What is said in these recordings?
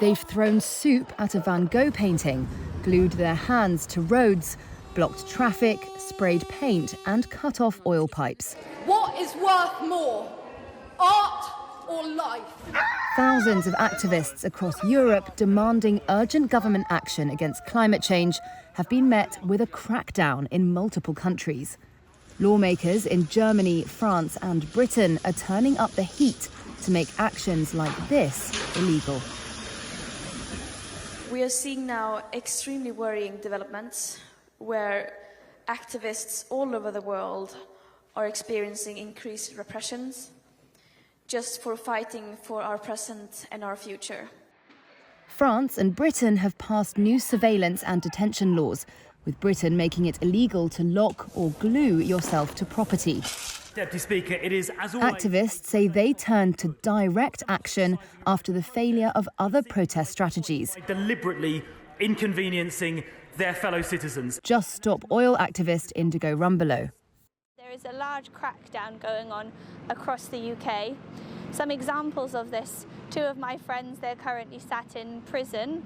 They've thrown soup at a Van Gogh painting, glued their hands to roads, blocked traffic, sprayed paint and cut off oil pipes. What is worth more, art or life? Thousands of activists across Europe demanding urgent government action against climate change have been met with a crackdown in multiple countries. Lawmakers in Germany, France and Britain are turning up the heat to make actions like this illegal. We are seeing now extremely worrying developments where activists all over the world are experiencing increased repressions just for fighting for our present and our future. France and Britain have passed new surveillance and detention laws, with Britain making it illegal to lock or glue yourself to property. Deputy Speaker, it is as always... Activists say they turned to direct action after the failure of other protest strategies. Deliberately inconveniencing their fellow citizens. Just Stop Oil activist Indigo Rumbelow. There is a large crackdown going on across the UK. Some examples of this: two of my friends, they're currently sat in prison.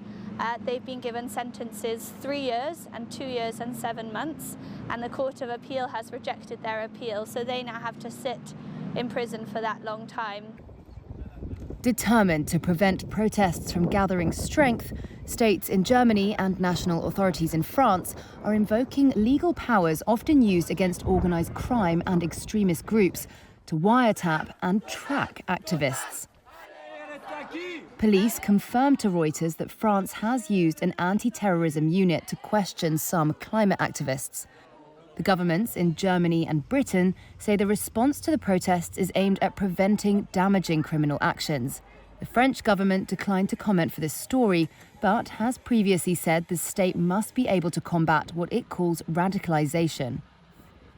They've been given sentences 3 years and 2 years and 7 months, and the Court of Appeal has rejected their appeal, so they now have to sit in prison for that long time. Determined to prevent protests from gathering strength, states in Germany and national authorities in France are invoking legal powers often used against organised crime and extremist groups to wiretap and track activists. Police confirmed to Reuters that France has used an anti-terrorism unit to question some climate activists. The governments in Germany and Britain say the response to the protests is aimed at preventing damaging criminal actions. The French government declined to comment for this story, but has previously said the state must be able to combat what it calls radicalisation.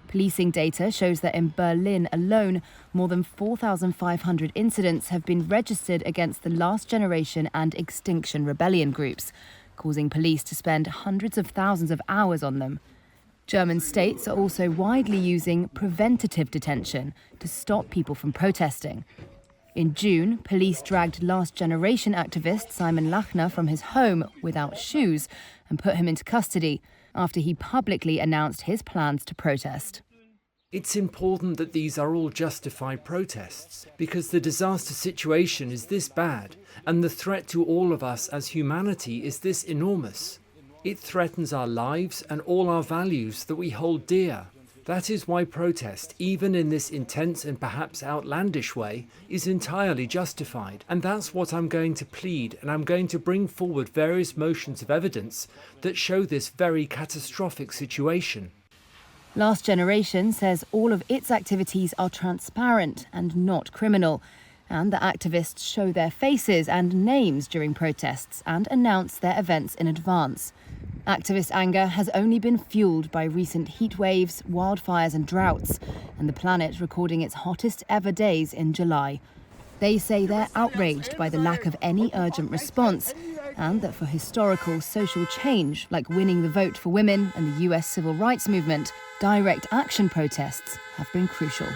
Policing data shows that in Berlin alone, more than 4,500 incidents have been registered against the Last Generation and Extinction Rebellion groups, causing police to spend hundreds of thousands of hours on them. German states are also widely using preventative detention to stop people from protesting. In June, police dragged Last Generation activist Simon Lachner from his home without shoes and put him into custody after he publicly announced his plans to protest. It's important that these are all justified protests, because the disaster situation is this bad and the threat to all of us as humanity is this enormous. It threatens our lives and all our values that we hold dear. That is why protest, even in this intense and perhaps outlandish way, is entirely justified. And that's what I'm going to plead, and I'm going to bring forward various motions of evidence that show this very catastrophic situation. Last Generation says all of its activities are transparent and not criminal, and the activists show their faces and names during protests and announce their events in advance. Activist anger has only been fueled by recent heat waves, wildfires and droughts, and the planet recording its hottest ever days in July. They say they're outraged by the lack of any urgent response, and that for historical social change, like winning the vote for women and the US civil rights movement, direct action protests have been crucial.